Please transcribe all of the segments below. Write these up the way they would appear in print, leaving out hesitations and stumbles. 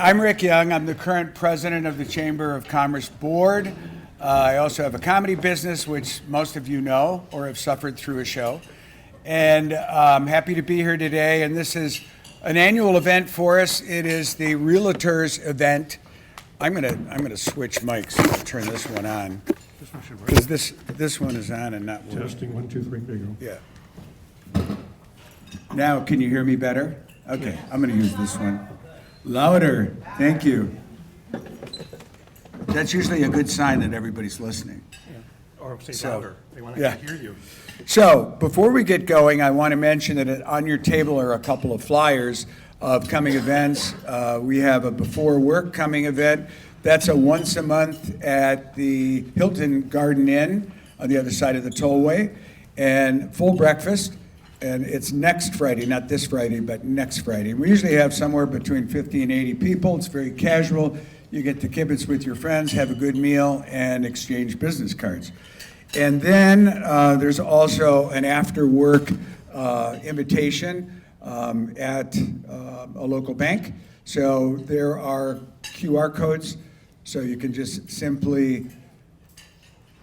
I'm Rick Young. I'm the current president of the Chamber of Commerce Board. I also have a comedy business, which most of you know or have suffered through a show. And I'm happy to be here today. And this is an annual event for us. It is the Realtors event. I'm gonna switch mics. I'll turn this one on. This one should work. Because this one is on and not working. Testing, 1, 2, 3, there you go. Yeah. Now, can you hear me better? Okay, I'm gonna use this one. Louder, thank you. That's usually a good sign that everybody's listening. Yeah. Or say So, louder, they want to yeah. hear you. So, before we get going, I want to mention that on your table are a couple of flyers of coming events. We have a before work coming event. That's a once a month at the Hilton Garden Inn on the other side of the tollway, and full breakfast. And it's next Friday, not this Friday, but next Friday. We usually have somewhere between 50 and 80 people. It's very casual. You get to kibitz with your friends, have a good meal, and exchange business cards. And then there's also an after-work invitation at a local bank. So there are QR codes, so you can just simply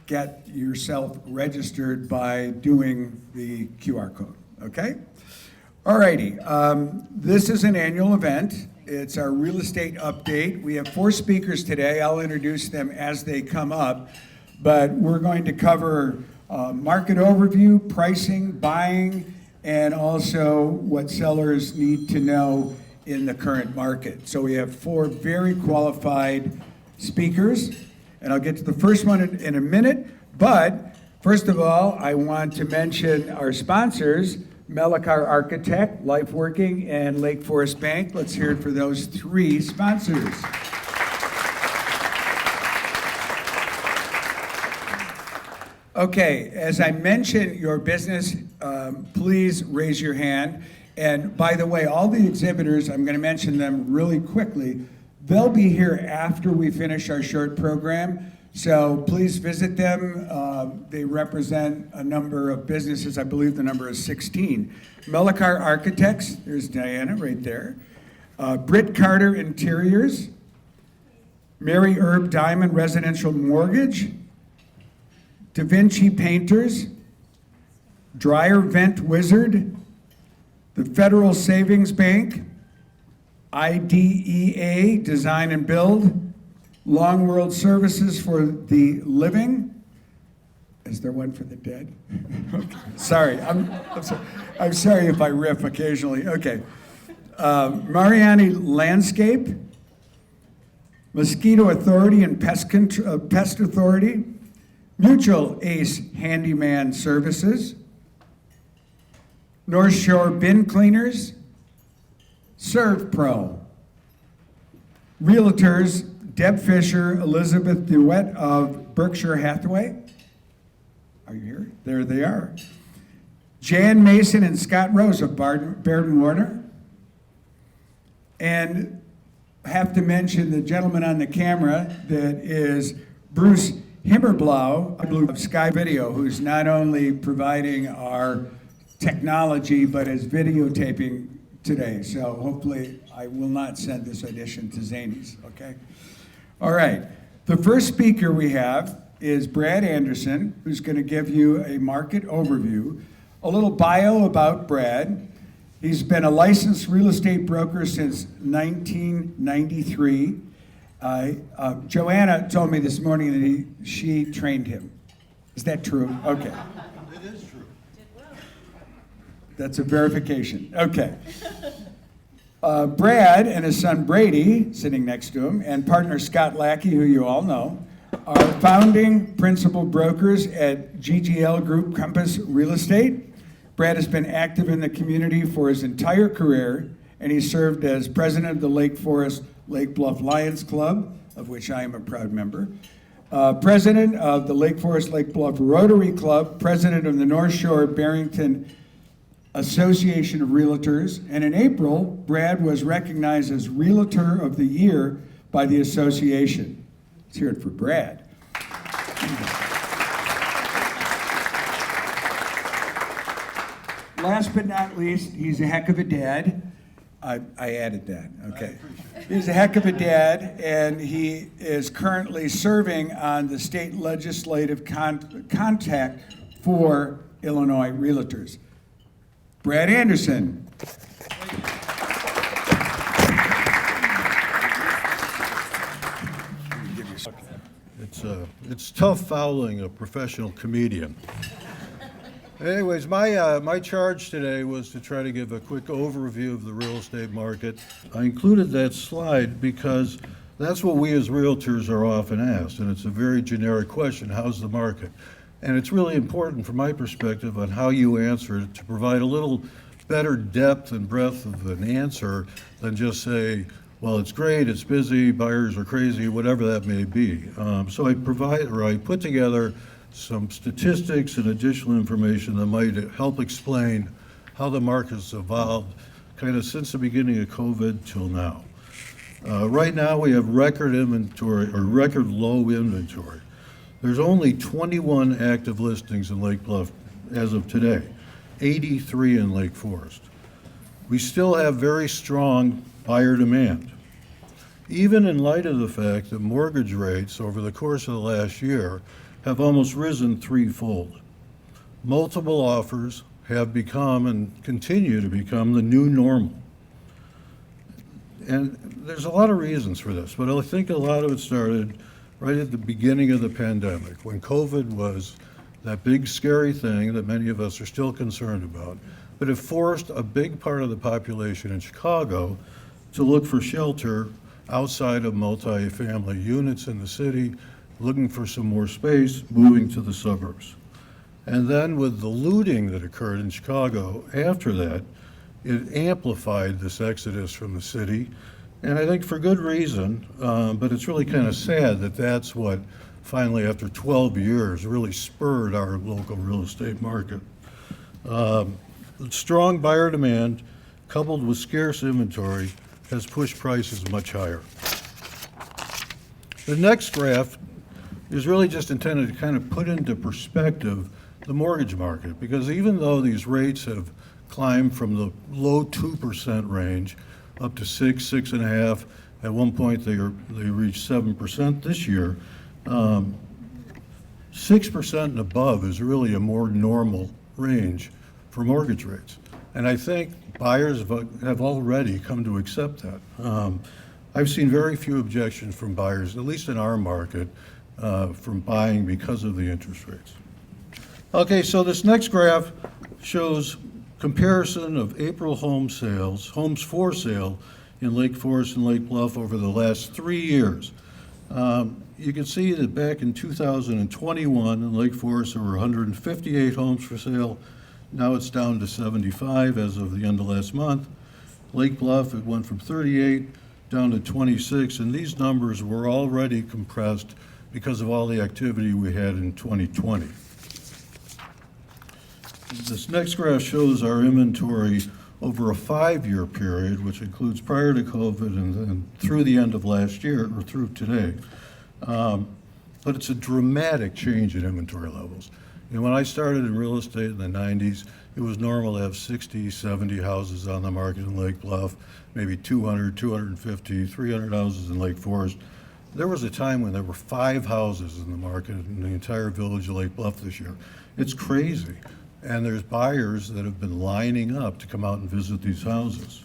get yourself registered by doing the QR code, okay? All righty, this is an annual event. It's our real estate update. We have 4 speakers today. I'll introduce them as they come up, but we're going to cover market overview, pricing, buying, and also what sellers need to know in the current market. So we have 4 very qualified speakers, and I'll get to the first one in a minute. But first of all, I want to mention our sponsors, Melichar Architects, LifeWorking, and Lake Forest Bank. Let's hear it for those 3 sponsors. Okay, as I mentioned your business, please raise your hand. And by the way, all the exhibitors, I'm going to mention them really quickly. They'll be here after we finish our short program, so please visit them. They represent a number of businesses. I believe the number is 16. Melichar Architects, there's Diana right there. Britt Carter Interiors. Mary Herb Diamond Residential Mortgage. Da Vinci Painters. Dryer Vent Wizard. The Federal Savings Bank. IDEA, Design and Build, Long World Services for the Living. Is there one for the dead? Okay. Sorry, I'm sorry if I riff occasionally. Okay. Mariani Landscape, Mosquito Authority and Pest Authority, Mutual Ace Handyman Services, North Shore Bin Cleaners, ServPro, Realtors, Deb Fisher, Elizabeth DeWitt of Berkshire Hathaway. Are you here? There they are. Jan Mason and Scott Rose of Baird & Warner. And I have to mention the gentleman on the camera that is Bruce Himmerblau of Sky Video, who's not only providing our technology, but is videotaping today, so hopefully I will not send this audition to Zanies, okay? All right, the first speaker we have is Brad Anderson, who's gonna give you a market overview. A little bio about Brad. He's been a licensed real estate broker since 1993. Joanna told me this morning that she trained him. Is that true? Okay. It is true. That's a verification. Okay. Brad and his son Brady, sitting next to him, and partner Scott Lackey, who you all know, are founding principal brokers at GGL Group Compass Real Estate. Brad has been active in the community for his entire career, and he served as president of the Lake Forest Lake Bluff Lions Club, of which I am a proud member, president of the Lake Forest Lake Bluff Rotary Club, president of the North Shore Barrington Association of Realtors, and in April, Brad was recognized as Realtor of the Year by the association. Let's hear it for Brad. Last but not least, he's a heck of a dad. I added that, okay. He's a heck of a dad, and he is currently serving on the state legislative contact for Illinois Realtors. Brad Anderson. It's tough fouling a professional comedian. Anyways, my charge today was to try to give a quick overview of the real estate market. I included that slide because that's what we as realtors are often asked, and it's a very generic question: how's the market? And it's really important from my perspective on how you answer it to provide a little better depth and breadth of an answer than just say, well, it's great, it's busy, buyers are crazy, whatever that may be. So I put together some statistics and additional information that might help explain how the market's evolved kind of since the beginning of COVID till now. Right now we have record inventory, or record low inventory. There's only 21 active listings in Lake Bluff as of today, 83 in Lake Forest. We still have very strong buyer demand. Even in light of the fact that mortgage rates over the course of the last year have almost risen threefold. Multiple offers have become and continue to become the new normal. And there's a lot of reasons for this, but I think a lot of it started right at the beginning of the pandemic, when COVID was that big scary thing that many of us are still concerned about. But it forced a big part of the population in Chicago to look for shelter outside of multi-family units in the city, looking for some more space, moving to the suburbs. And then with the looting that occurred in Chicago after that, it amplified this exodus from the city, and I think for good reason, but it's really kind of sad that that's what finally, after 12 years, really spurred our local real estate market. Strong buyer demand, coupled with scarce inventory, has pushed prices much higher. The next graph is really just intended to kind of put into perspective the mortgage market, because even though these rates have climbed from the low 2% range up to 6.5%, at one point they reached 7% this year, 6% and above is really a more normal range for mortgage rates. And I think buyers have already come to accept that. I've seen very few objections from buyers, at least in our market, from buying because of the interest rates. Okay, so this next graph shows comparison of April homes for sale in Lake Forest and Lake Bluff over the last 3 years. You can see that back in 2021 in Lake Forest there were 158 homes for sale. Now it's down to 75 as of the end of last month. Lake Bluff, it went from 38 down to 26, and these numbers were already compressed because of all the activity we had in 2020. This next graph shows our inventory over a 5-year period, which includes prior to COVID and then through the end of last year, or through today. But it's a dramatic change in inventory levels. You know, when I started in real estate in the 90s, it was normal to have 60, 70 houses on the market in Lake Bluff, maybe 200, 250, 300 houses in Lake Forest. There was a time when there were 5 houses in the market in the entire village of Lake Bluff this year. It's crazy. And there's buyers that have been lining up to come out and visit these houses,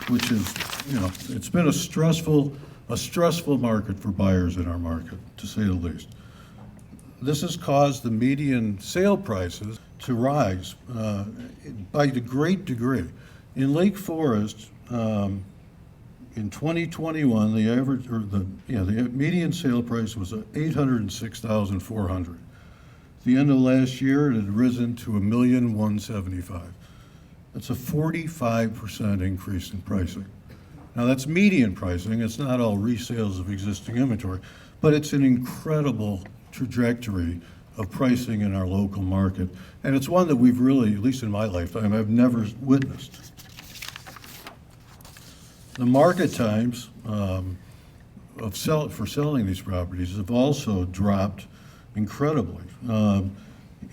which is, you know, it's been a stressful market for buyers in our market, to say the least. This has caused the median sale prices to rise by a great degree. In Lake Forest, in 2021, the median sale price was $806,400. The end of last year, it had risen to $1,175,000. That's a 45% increase in pricing. Now that's median pricing. It's not all resales of existing inventory, but it's an incredible trajectory of pricing in our local market. And it's one that we've really, at least in my lifetime, I've never witnessed. The market times for selling these properties have also dropped incredibly.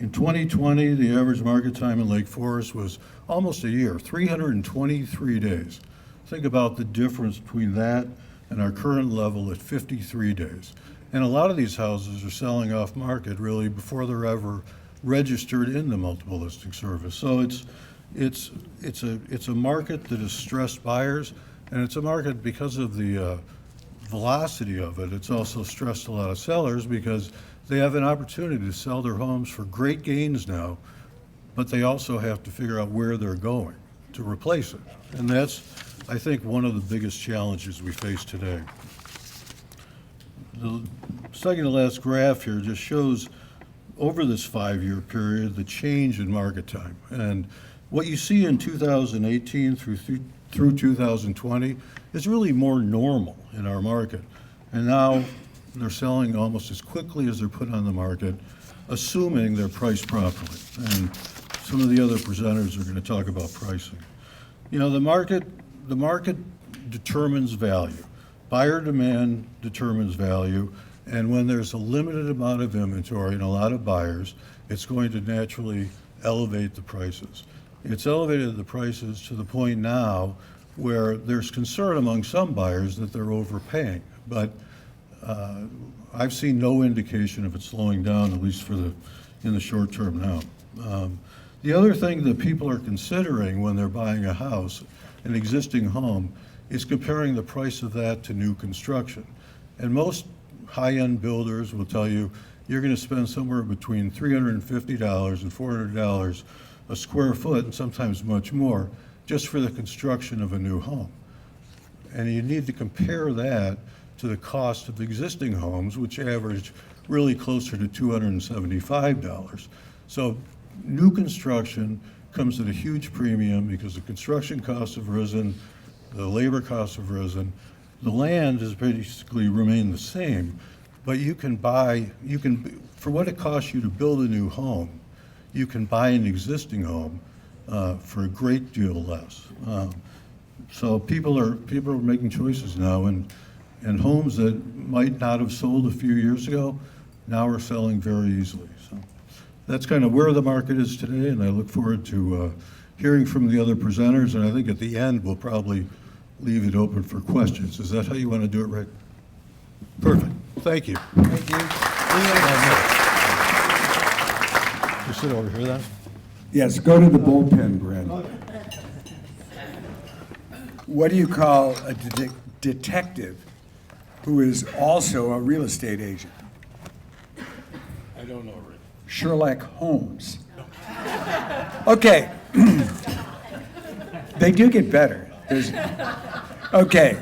In 2020, the average market time in Lake Forest was almost a year, 323 days. Think about the difference between that and our current level at 53 days. And a lot of these houses are selling off market really before they're ever registered in the multiple listing service. So it's a market that has stressed buyers, and it's a market because of the velocity of it. It's also stressed a lot of sellers because they have an opportunity to sell their homes for great gains now, but they also have to figure out where they're going to replace it. And that's, I think, one of the biggest challenges we face today. The second to last graph here just shows over this 5-year period the change in market time. And what you see in 2018 through 2020 is really more normal in our market. And now they're selling almost as quickly as they're put on the market, assuming they're priced properly. And some of the other presenters are going to talk about pricing. You know, the market determines value. Buyer demand determines value, and when there's a limited amount of inventory and a lot of buyers, it's going to naturally elevate the prices. It's elevated the prices to the point now where there's concern among some buyers that they're overpaying, but I've seen no indication of it slowing down, at least in the short term now. The other thing that people are considering when they're buying a house, an existing home, is comparing the price of that to new construction. And most high-end builders will tell you you're going to spend somewhere between $350 and $400 a square foot, and sometimes much more, just for the construction of a new home. And you need to compare that to the cost of existing homes, which average really closer to $275. So new construction comes at a huge premium because the construction costs have risen, the labor costs have risen, the land has basically remained the same, but for what it costs you to build a new home, you can buy an existing home for a great deal less. So people are making choices now, and homes that might not have sold a few years ago now are selling very easily. So that's kind of where the market is today, and I look forward to hearing from the other presenters, and I think at the end we'll probably leave it open for questions. Is that how you want to do it, Rick? Perfect. Thank you. Thank you. You sit over here then. Yes, go to the bullpen, Brad. What do you call a detective who is also a real estate agent? I don't know, Rick. Sherlock Holmes. Okay. They do get better. Okay.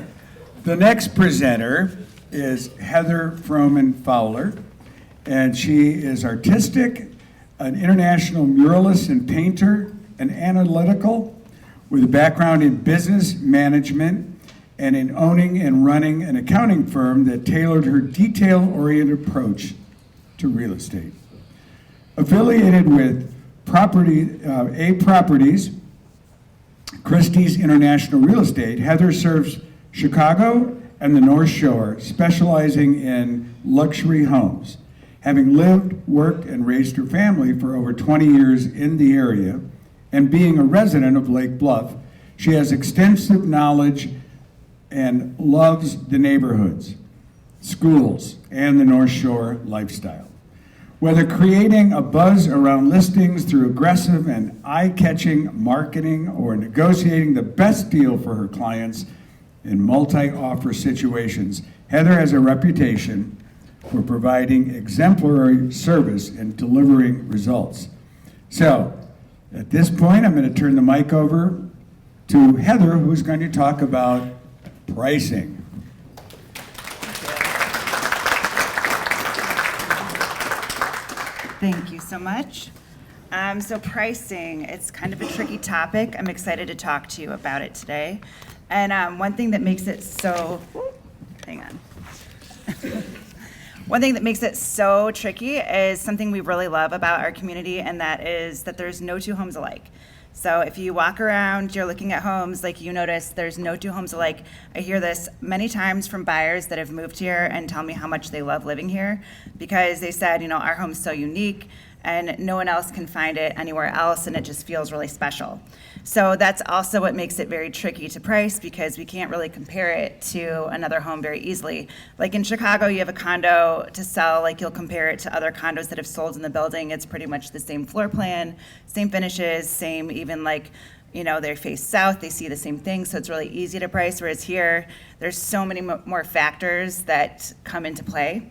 The next presenter is Heather Froman Fowler, and she is artistic, an international muralist and painter, and analytical, with a background in business management and in owning and running an accounting firm that tailored her detail-oriented approach to real estate. Affiliated with A Properties, Christie's International Real Estate, Heather serves Chicago and the North Shore, specializing in luxury homes. Having lived, worked, and raised her family for over 20 years in the area, and being a resident of Lake Bluff, she has extensive knowledge and loves the neighborhoods, schools, and the North Shore lifestyle. Whether creating a buzz around listings through aggressive and eye-catching marketing or negotiating the best deal for her clients in multi-offer situations, Heather has a reputation for providing exemplary service and delivering results. So, at this point, I'm going to turn the mic over to Heather, who's going to talk about pricing. Thank you so much. So pricing, it's kind of a tricky topic. I'm excited to talk to you about it today. And one thing that makes it so, hang on. One thing that makes it so tricky is something we really love about our community, and that is that there's no two homes alike. So if you walk around, you're looking at homes, like you notice, there's no two homes alike. I hear this many times from buyers that have moved here and tell me how much they love living here, because they said, our home's so unique, and no one else can find it anywhere else, and it just feels really special. So that's also what makes it very tricky to price, because we can't really compare it to another home very easily. Like in Chicago, you have a condo to sell, like you'll compare it to other condos that have sold in the building. It's pretty much the same floor plan, same finishes, same even like, they face south, they see the same thing, so it's really easy to price. Whereas here, there's so many more factors that come into play.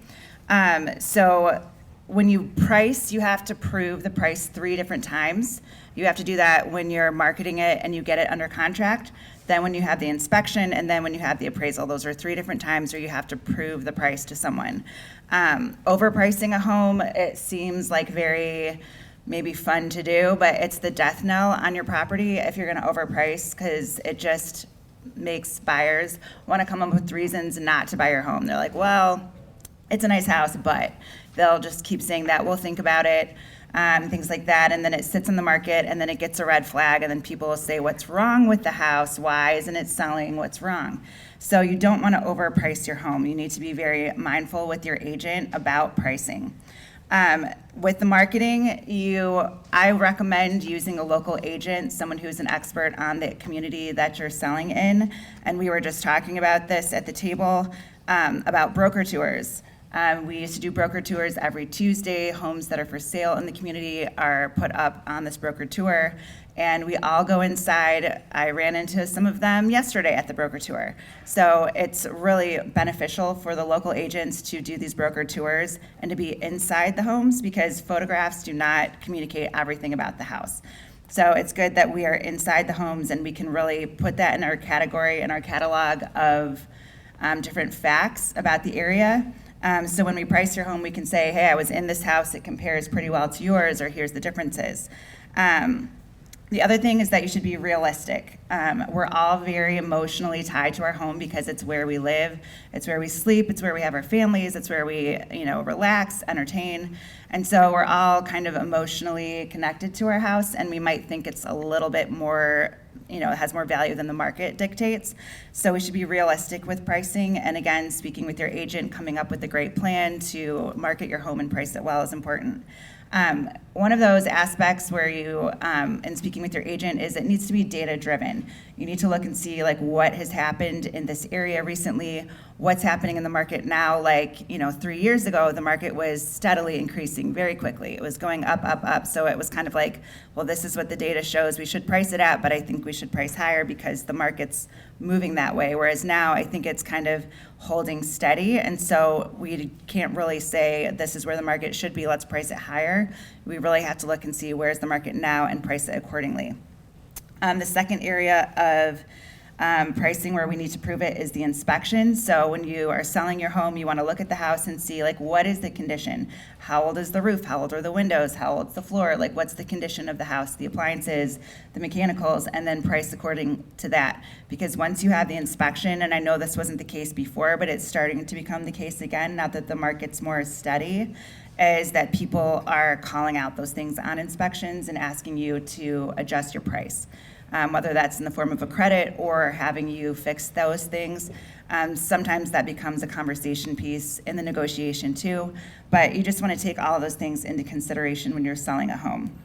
So when you price, you have to prove the price 3 different times. You have to do that when you're marketing it and you get it under contract, then when you have the inspection, and then when you have the appraisal. Those are 3 different times where you have to prove the price to someone. Overpricing a home, it seems like very maybe fun to do, but it's the death knell on your property if you're gonna overprice, because it just makes buyers wanna come up with reasons not to buy your home. They're like, well, it's a nice house, but they'll just keep saying that, we'll think about it, things like that, and then it sits on the market, and then it gets a red flag, and then people will say, what's wrong with the house? Why isn't it selling? What's wrong? So you don't want to overprice your home. You need to be very mindful with your agent about pricing. With the marketing, I recommend using a local agent, someone who's an expert on the community that you're selling in, and we were just talking about this at the table, about broker tours. We used to do broker tours every Tuesday. Homes that are for sale in the community are put up on this broker tour, and we all go inside. I ran into some of them yesterday at the broker tour. So it's really beneficial for the local agents to do these broker tours and to be inside the homes, because photographs do not communicate everything about the house. So it's good that we are inside the homes, and we can really put that in our category, in our catalog of different facts about the area. So when we price your home, we can say, hey, I was in this house, it compares pretty well to yours, or here's the differences. The other thing is that you should be realistic. We're all very emotionally tied to our home because it's where we live, it's where we sleep, it's where we have our families, it's where we, relax, entertain. And so we're all kind of emotionally connected to our house, and we might think it's a little bit more, it has more value than the market dictates. So we should be realistic with pricing. And again, speaking with your agent, coming up with a great plan to market your home and price it well is important. One of those aspects where you, in speaking with your agent, is it needs to be data driven. You need to look and see like what has happened in this area recently, what's happening in the market now. 3 years ago, the market was steadily increasing very quickly. It was going up, up, up. So it was kind of like, well, this is what the data shows we should price it at, but I think we should price higher because the market's moving that way. Whereas now I think it's kind of holding steady. And so we can't really say this is where the market should be, let's price it higher. We really have to look and see where's the market now and price it accordingly. The second area of pricing where we need to prove it is the inspection. So when you are selling your home, you want to look at the house and see what is the condition? How old is the roof? How old are the windows? How old's the floor? What's the condition of the house, the appliances, the mechanicals, and then price according to that. Because once you have the inspection, and I know this wasn't the case before, but it's starting to become the case again, now that the market's more steady, is that people are calling out those things on inspections and asking you to adjust your price. Whether that's in the form of a credit or having you fix those things. Sometimes that becomes a conversation piece in the negotiation too, but you just want to take all of those things into consideration when you're selling a home.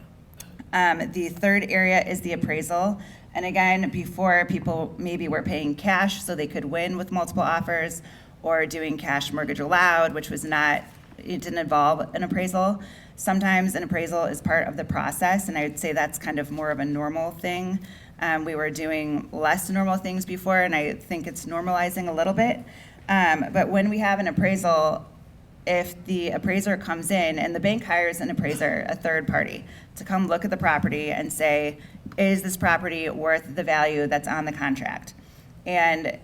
The third area is the appraisal. And again, before people maybe were paying cash so they could win with multiple offers, or doing cash mortgage allowed, which was not, it didn't involve an appraisal. Sometimes an appraisal is part of the process, and I would say that's kind of more of a normal thing. We were doing less normal things before, and I think it's normalizing a little bit. But when we have an appraisal, if the appraiser comes in, and the bank hires an appraiser, a third party, to come look at the property and say, is this property worth the value that's on the contract? And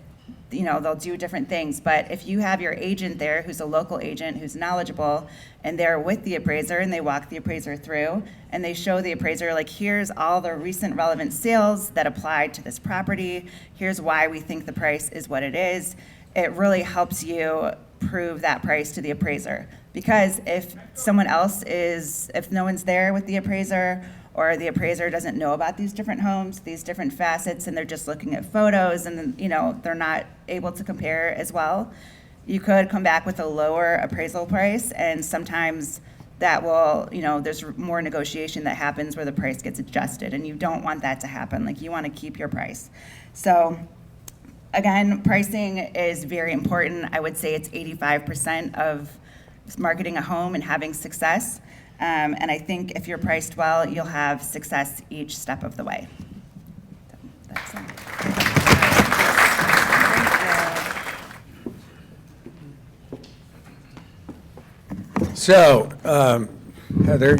they'll do different things, but if you have your agent there who's a local agent who's knowledgeable, and they're with the appraiser and they walk the appraiser through and they show the appraiser here's all the recent relevant sales that applied to this property, here's why we think the price is what it is, it really helps you prove that price to the appraiser. Because if no one's there with the appraiser, or the appraiser doesn't know about these different homes, these different facets, and they're just looking at photos, and then, they're not able to compare as well, you could come back with a lower appraisal price, and sometimes that will, there's more negotiation that happens where the price gets adjusted, and you don't want that to happen. Like, you want to keep your price. So again, pricing is very important. I would say it's 85% of marketing a home and having success. And I think if you're priced well, you'll have success each step of the way. So that's it. So, Heather,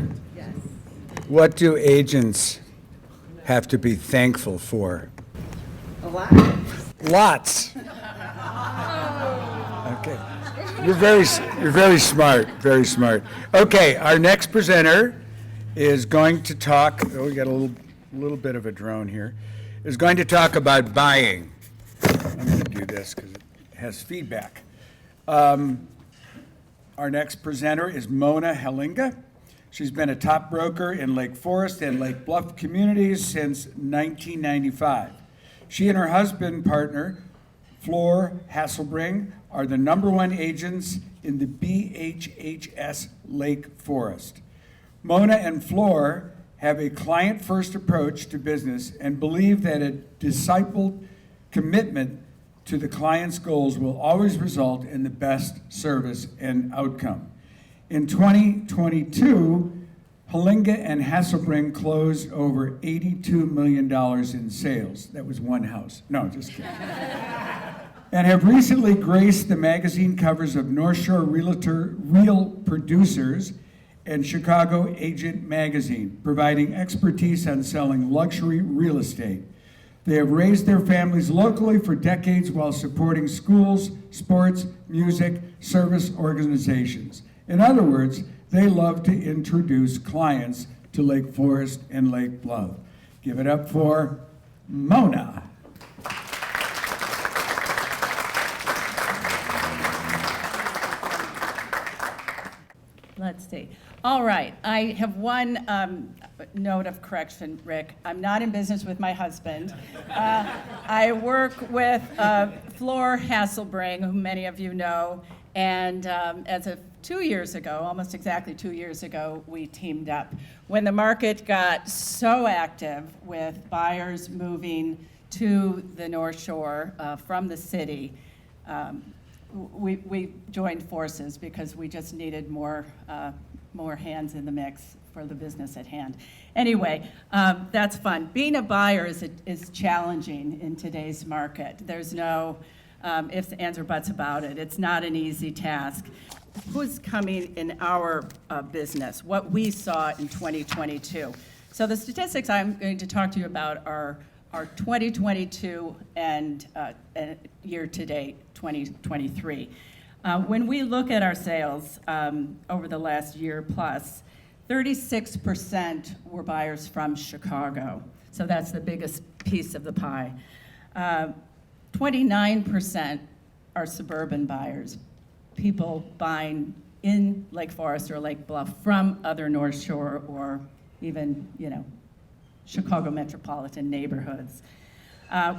what do agents have to be thankful for? A lot. Lots. Okay. You're very smart, very smart. Okay, our next presenter is going to talk, we got a little bit of a drone here, is going to talk about buying. I'm going to do this because it has feedback. Our next presenter is Mona Hellinga. She's been a top broker in Lake Forest and Lake Bluff communities since 1995. She and her husband partner, Floor Hasselbring, are the #1 agents in the BHHS Lake Forest. Mona and Floor have a client-first approach to business and believe that a discipled commitment to the client's goals will always result in the best service and outcome. In 2022, Hellinga and Hasselbring closed over $82 million in sales. That was one house. No, just kidding. And have recently graced the magazine covers of North Shore Real Producers and Chicago Agent Magazine, providing expertise on selling luxury real estate. They have raised their families locally for decades while supporting schools, sports, music, service organizations. In other words, they love to introduce clients to Lake Forest and Lake Bluff. Give it up for Mona. Let's see. All right, I have one note of correction, Rick. I'm not in business with my husband. I work with Floor Hasselbring, who many of you know, and as of 2 years ago, almost exactly 2 years ago, we teamed up. When the market got so active with buyers moving to the North Shore from the city, we joined forces because we just needed more hands in the mix for the business at hand. Anyway, that's fun. Being a buyer is challenging in today's market. There's no ifs, ands, or buts about it. It's not an easy task. Who's coming in our business, what we saw in 2022. So the statistics I'm going to talk to you about are 2022 and year-to-date 2023. When we look at our sales over the last year plus, 36% were buyers from Chicago. So that's the biggest piece of the pie. 29% are suburban buyers, people buying in Lake Forest or Lake Bluff from other North Shore or even, Chicago metropolitan neighborhoods.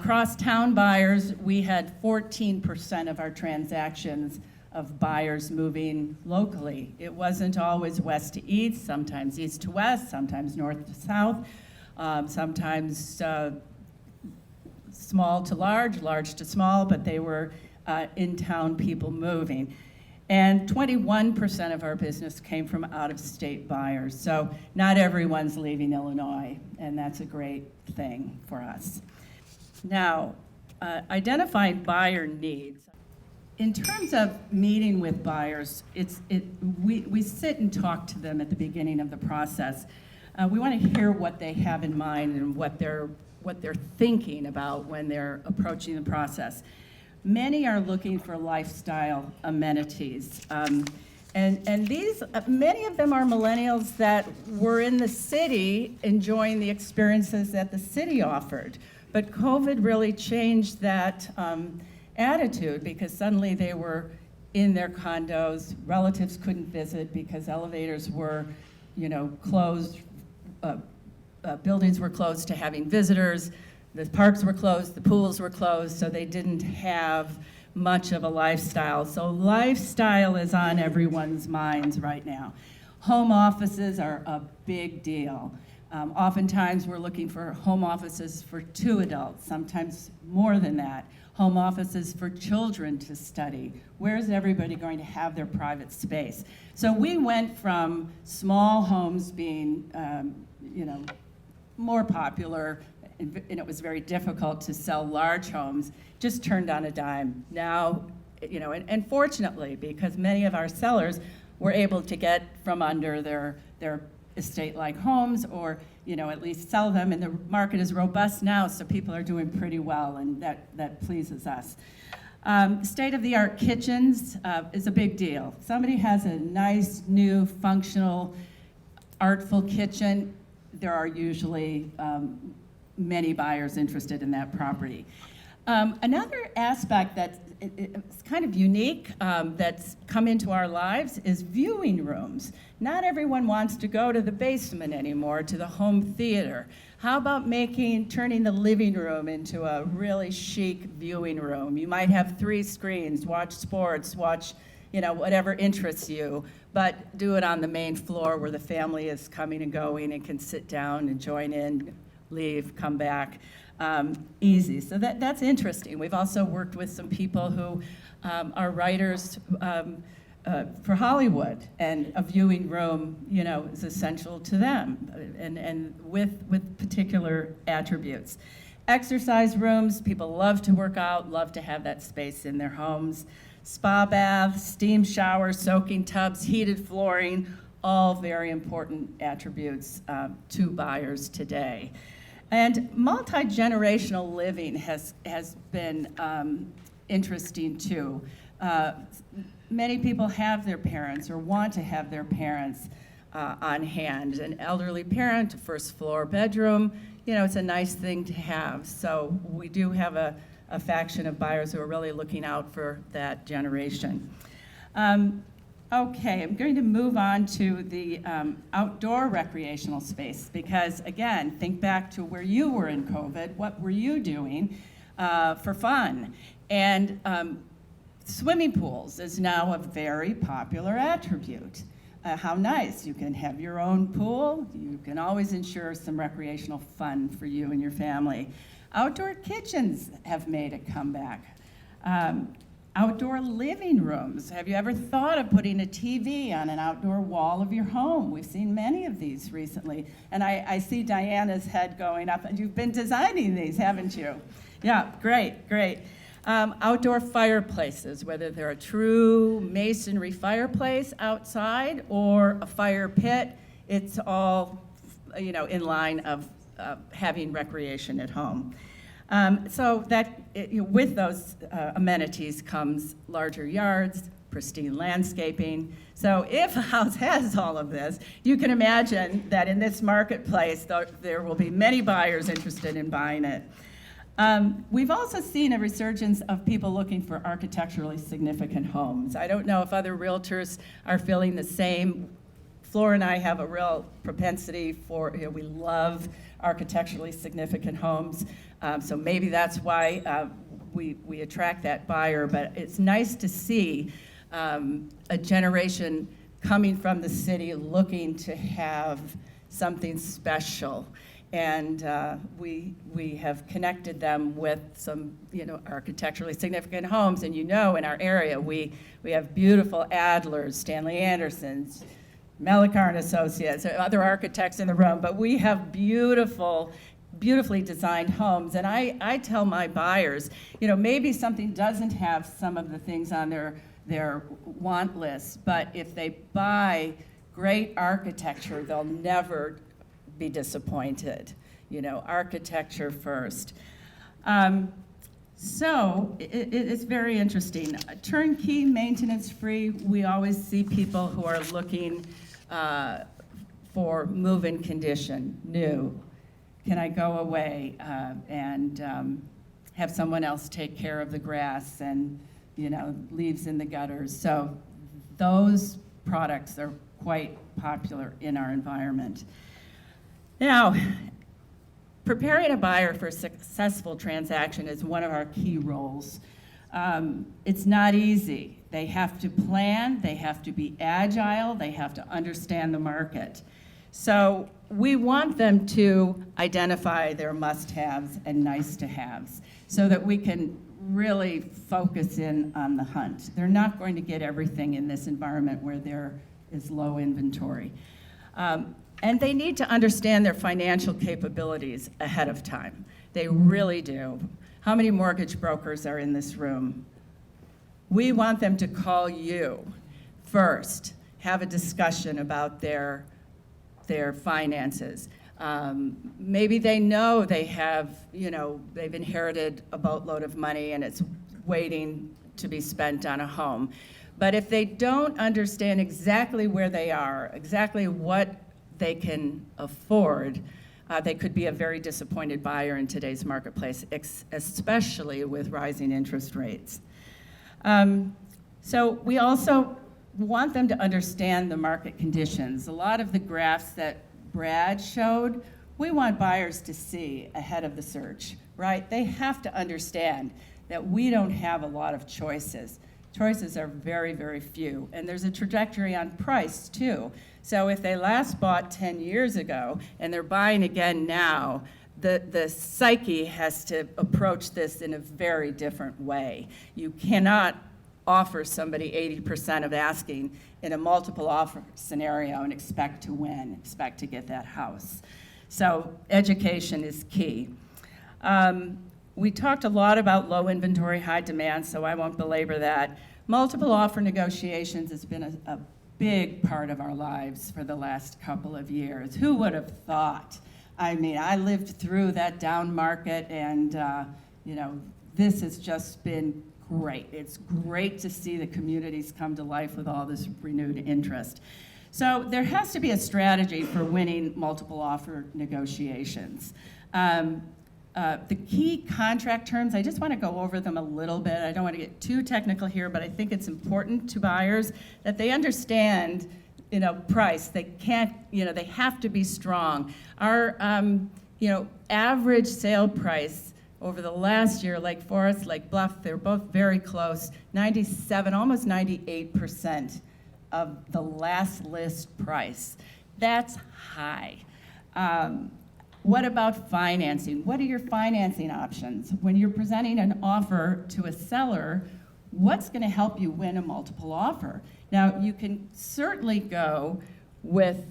Cross-town buyers, we had 14% of our transactions of buyers moving locally. It wasn't always west to east, sometimes east to west, sometimes north to south, sometimes small to large, large to small, but they were in-town people moving. And 21% of our business came from out-of-state buyers. So not everyone's leaving Illinois, and that's a great thing for us. Now, identifying buyer needs. In terms of meeting with buyers, we sit and talk to them at the beginning of the process. We want to hear what they have in mind and what they're thinking about when they're approaching the process. Many are looking for lifestyle amenities. And these, many of them are millennials that were in the city enjoying the experiences that the city offered. But COVID really changed that attitude because suddenly they were in their condos, relatives couldn't visit because elevators were, closed, buildings were closed to having visitors, the parks were closed, the pools were closed, so they didn't have much of a lifestyle. So lifestyle is on everyone's minds right now. Home offices are a big deal. Oftentimes, we're looking for home offices for 2 adults, sometimes more than that. Home offices for children to study. Where's everybody going to have their private space? So we went from small homes being, more popular, and it was very difficult to sell large homes, just turned on a dime. Now, and fortunately, because many of our sellers were able to get from under their estate-like homes, or at least sell them, and the market is robust now, so people are doing pretty well, and that pleases us. State-of-the-art kitchens is a big deal. Somebody has a nice, new, functional, artful kitchen, there are usually many buyers interested in that property. Another aspect that's it's kind of unique that's come into our lives is viewing rooms. Not everyone wants to go to the basement anymore, to the home theater. How about turning the living room into a really chic viewing room? You might have 3 screens, watch sports, watch whatever interests you, but do it on the main floor where the family is coming and going and can sit down and join in, leave, come back. Easy. So that's interesting. We've also worked with some people who are writers for Hollywood, and a viewing room, is essential to them, and with particular attributes. Exercise rooms, people love to work out, love to have that space in their homes. Spa baths, steam showers, soaking tubs, heated flooring, all very important attributes to buyers today. And multi-generational living has been interesting too. Many people have their parents or want to have their parents on hand. An elderly parent, a first floor bedroom, it's a nice thing to have. So we do have a faction of buyers who are really looking out for that generation. Okay, I'm going to move on to the outdoor recreational space because, again, think back to where you were in COVID. What were you doing for fun? And swimming pools is now a very popular attribute. How nice. You can have your own pool. You can always ensure some recreational fun for you and your family. Outdoor kitchens have made a comeback. Outdoor living rooms. Have you ever thought of putting a TV on an outdoor wall of your home? We've seen many of these recently. And I see Diana's head going up, and you've been designing these, haven't you? Yeah, great. Outdoor fireplaces, whether they're a true masonry fireplace outside or a fire pit, it's all, in line of having recreation at home. So that with those amenities comes larger yards, pristine landscaping. So if a house has all of this, you can imagine that in this marketplace, there will be many buyers interested in buying it. We've also seen a resurgence of people looking for architecturally significant homes. I don't know if other realtors are feeling the same. Flora and I have a real propensity for, we love architecturally significant homes. So maybe that's why we attract that buyer, but it's nice to see a generation coming from the city looking to have something special. And we have connected them with some, architecturally significant homes. And in our area, we have beautiful Adlers, Stanley Andersons, Melichar and Associates, other architects in the room, but we have beautifully designed homes. And I tell my buyers, maybe something doesn't have some of the things on their want list, but if they buy great architecture, they'll never be disappointed. Architecture first. So it's very interesting. Turnkey, maintenance-free, we always see people who are looking for move-in condition, new. Can I go away and have someone else take care of the grass and, leaves in the gutters? So those products are quite popular in our environment. Now, preparing a buyer for a successful transaction is one of our key roles. It's not easy. They have to plan, they have to be agile, they have to understand the market. So we want them to identify their must-haves and nice-to-haves so that we can really focus in on the hunt. They're not going to get everything in this environment where there is low inventory. And they need to understand their financial capabilities ahead of time. They really do. How many mortgage brokers are in this room? We want them to call you first, have a discussion about their finances. Maybe they know they have, they've inherited a boatload of money and it's waiting to be spent on a home. But if they don't understand exactly where they are, exactly what they can afford, they could be a very disappointed buyer in today's marketplace, especially with rising interest rates. So we also want them to understand the market conditions. A lot of the graphs that Brad showed, we want buyers to see ahead of the search, right? They have to understand that we don't have a lot of choices. Choices are very, very few, and there's a trajectory on price too. So if they last bought 10 years ago and they're buying again now, the psyche has to approach this in a very different way. You cannot offer somebody 80% of asking in a multiple offer scenario and expect to win, expect to get that house. So education is key. We talked a lot about low inventory, high demand, so I won't belabor that. Multiple offer negotiations has been a big part of our lives for the last couple of years. Who would have thought? I mean, I lived through that down market, and this has just been great. It's great to see the communities come to life with all this renewed interest. So there has to be a strategy for winning multiple offer negotiations. The key contract terms, I just want to go over them a little bit. I don't want to get too technical here, but I think it's important to buyers that they understand, price. They can't, they have to be strong. Our, average sale price over the last year, like Forest, like Bluff, they're both very close, 97, almost 98% of the last list price. That's high. What about financing? What are your financing options? When you're presenting an offer to a seller, what's going to help you win a multiple offer? Now, you can certainly go with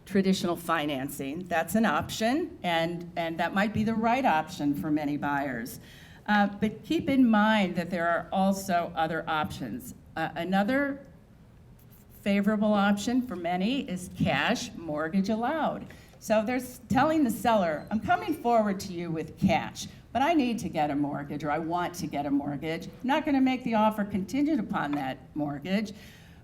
traditional financing. That's an option, and that might be the right option for many buyers. But keep in mind that there are also other options. Another favorable option for many is cash mortgage allowed. So they're telling the seller, I'm coming forward to you with cash, but I need to get a mortgage, or I want to get a mortgage. I'm not going to make the offer contingent upon that mortgage,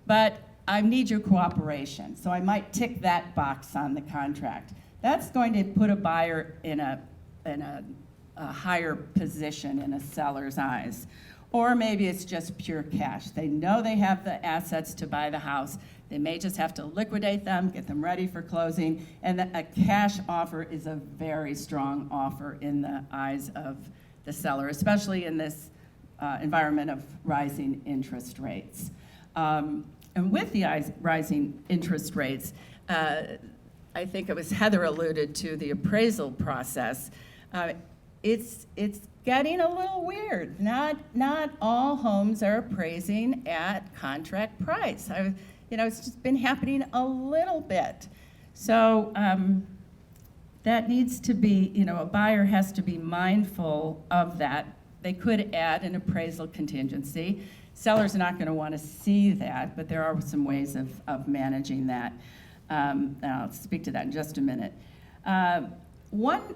but I need your cooperation. So I might tick that box on the contract. That's going to put a buyer in a higher position in a seller's eyes. Or maybe it's just pure cash. They know they have the assets to buy the house. They may just have to liquidate them, get them ready for closing, and a cash offer is a very strong offer in the eyes of the seller, especially in this environment of rising interest rates. And with the rising interest rates, I think it was Heather alluded to the appraisal process. It's getting a little weird. Not all homes are appraising at contract price. It's just been happening a little bit. So that needs to be, a buyer has to be mindful of that. They could add an appraisal contingency. Sellers are not going to want to see that, but there are some ways of managing that. And I'll speak to that in just a minute. One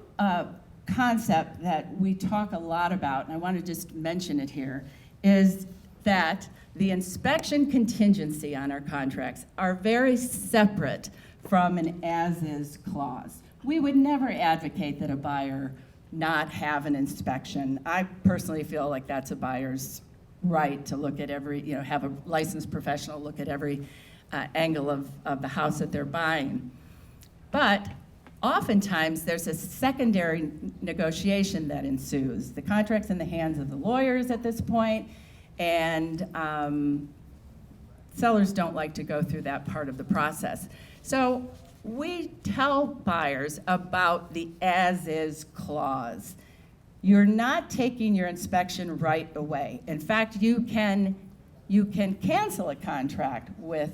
concept that we talk a lot about, and I want to just mention it here, is that the inspection contingency on our contracts are very separate from an as-is clause. We would never advocate that a buyer not have an inspection. I personally feel like that's a buyer's right to look at every, have a licensed professional look at every angle of the house that they're buying. But oftentimes there's a secondary negotiation that ensues. The contract's in the hands of the lawyers at this point, and sellers don't like to go through that part of the process. So we tell buyers about the as-is clause. You're not taking your inspection right away. In fact, you can cancel a contract with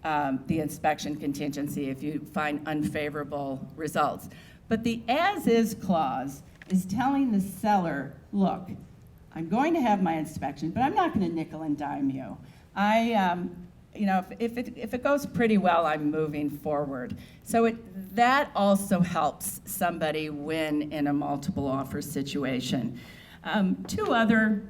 the inspection contingency if you find unfavorable results. But the as-is clause is telling the seller, look, I'm going to have my inspection, but I'm not going to nickel and dime you. If it goes pretty well, I'm moving forward. So that also helps somebody win in a multiple offer situation. Two other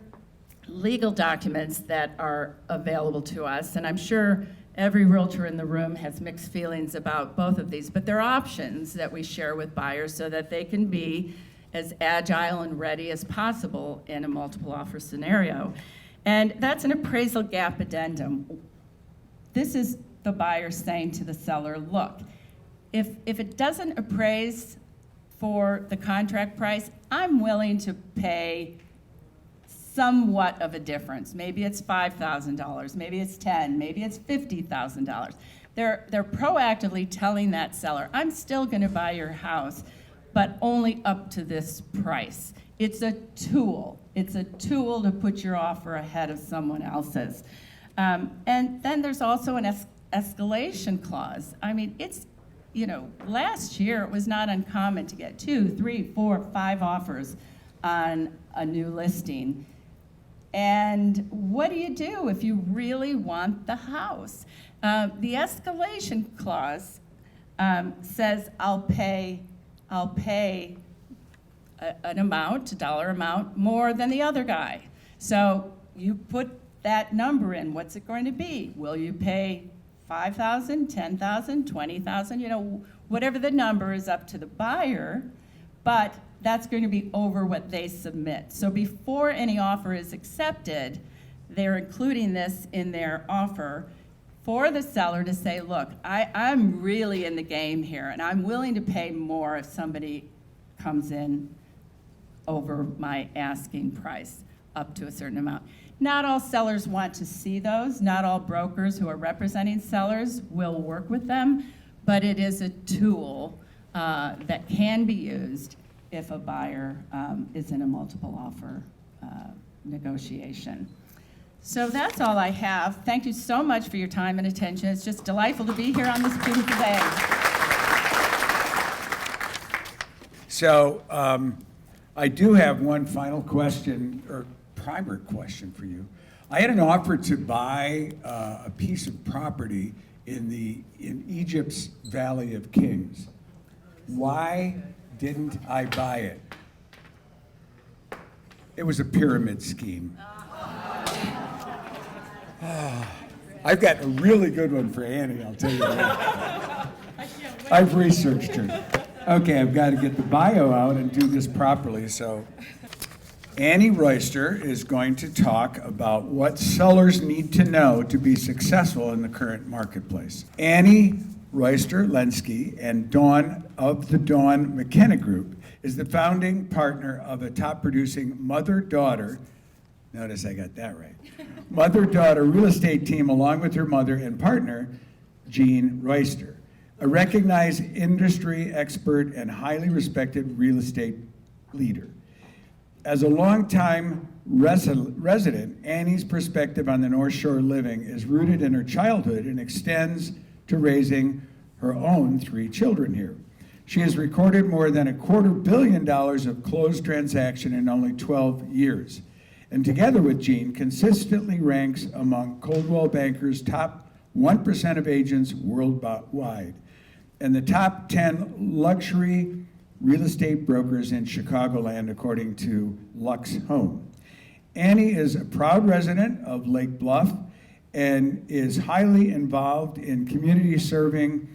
legal documents that are available to us, and I'm sure every realtor in the room has mixed feelings about both of these, but they're options that we share with buyers so that they can be as agile and ready as possible in a multiple offer scenario. And that's an appraisal gap addendum. This is the buyer saying to the seller, look, if it doesn't appraise for the contract price, I'm willing to pay somewhat of a difference. Maybe it's $5,000, maybe it's $10,000, maybe it's $50,000. They're proactively telling that seller, I'm still going to buy your house, but only up to this price. It's a tool. It's a tool to put your offer ahead of someone else's. And then there's also an escalation clause. I mean, last year it was not uncommon to get 2, 3, 4, 5 offers on a new listing. And what do you do if you really want the house? The escalation clause says I'll pay an amount, a dollar amount, more than the other guy. So you put that number in. What's it going to be? Will you pay $5,000, $10,000, $20,000? Whatever the number is up to the buyer, but that's going to be over what they submit. So before any offer is accepted, they're including this in their offer for the seller to say, look, I'm really in the game here, and I'm willing to pay more if somebody comes in over my asking price up to a certain amount. Not all sellers want to see those. Not all brokers who are representing sellers will work with them, but it is a tool that can be used if a buyer is in a multiple offer negotiation. So that's all I have. Thank you so much for your time and attention. It's just delightful to be here on this beautiful day. So I do have one final question, or primer question for you. I had an offer to buy a piece of property in Egypt's Valley of Kings. Why didn't I buy it? It was a pyramid scheme. I've got a really good one for Annie, I'll tell you that. I've researched her. Okay, I've got to get the bio out and do this properly. So Annie Royster is going to talk about what sellers need to know to be successful in the current marketplace. Annie Royster, Lenzke, and Dawn of the Dawn McKenna Group is the founding partner of a top-producing mother-daughter, notice I got that right, mother-daughter real estate team along with her mother and partner, Jean Royster, a recognized industry expert and highly respected real estate leader. As a longtime resident, Annie's perspective on the North Shore living is rooted in her childhood and extends to raising her own 3 children here. She has recorded more than $250 million of closed transaction in only 12 years. And together with Jean, consistently ranks among Coldwell Banker's top 1% of agents worldwide and the top 10 luxury real estate brokers in Chicagoland, according to Lux Home. Annie is a proud resident of Lake Bluff and is highly involved in community serving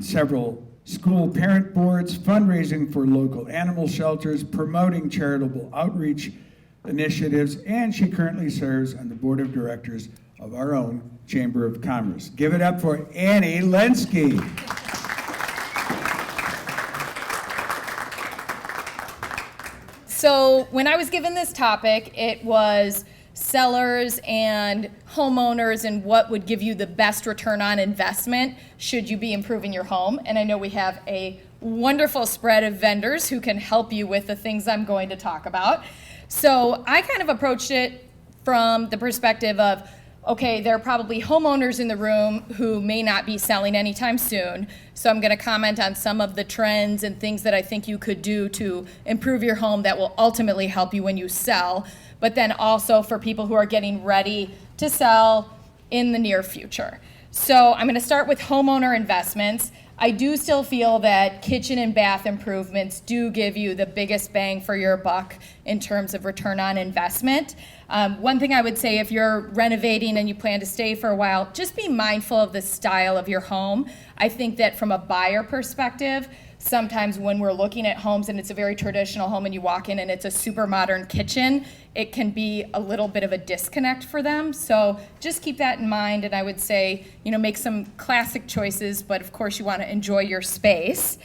several school parent boards, fundraising for local animal shelters, promoting charitable outreach initiatives, and she currently serves on the board of directors of our own Chamber of Commerce. Give it up for Annie Lenzke. So when I was given this topic, it was sellers and homeowners and what would give you the best return on investment should you be improving your home. And I know we have a wonderful spread of vendors who can help you with the things I'm going to talk about. So I kind of approached it from the perspective of, okay, there are probably homeowners in the room who may not be selling anytime soon. So I'm going to comment on some of the trends and things that I think you could do to improve your home that will ultimately help you when you sell, but then also for people who are getting ready to sell in the near future. So I'm going to start with homeowner investments. I do still feel that kitchen and bath improvements do give you the biggest bang for your buck in terms of return on investment. One thing I would say, if you're renovating and you plan to stay for a while, just be mindful of the style of your home. I think that from a buyer perspective, sometimes when we're looking at homes and it's a very traditional home and you walk in and it's a super modern kitchen, it can be a little bit of a disconnect for them. So just keep that in mind, and I would say, make some classic choices, but of course you want to enjoy your space.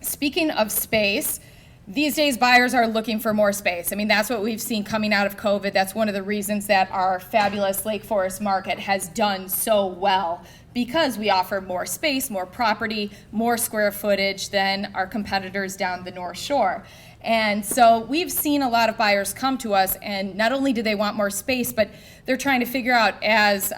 Speaking of space, these days buyers are looking for more space. I mean, that's what we've seen coming out of COVID. That's one of the reasons that our fabulous Lake Forest market has done so well, because we offer more space, more property, more square footage than our competitors down the North Shore. And so we've seen a lot of buyers come to us, and not only do they want more space, but they're trying to figure out, as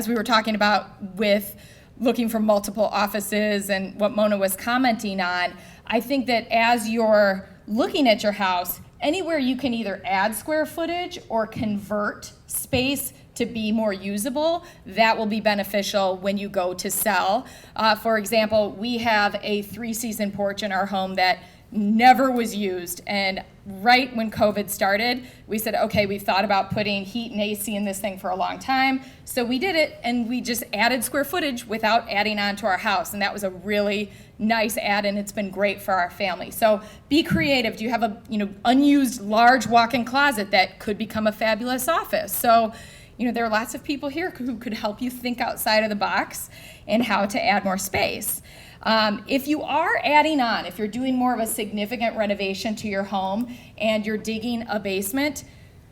we were talking about with looking for multiple offices and what Mona was commenting on, I think that as you're looking at your house, anywhere you can either add square footage or convert space to be more usable, that will be beneficial when you go to sell. For example, we have a 3-season porch in our home that never was used, and right when COVID started, we said, okay, we've thought about putting heat and AC in this thing for a long time, so we did it, and we just added square footage without adding on to our house, and that was a really nice add, and it's been great for our family. So be creative. Do you have a unused large walk-in closet that could become a fabulous office? So there are lots of people here who could help you think outside of the box and how to add more space. If you are adding on, if you're doing more of a significant renovation to your home and you're digging a basement,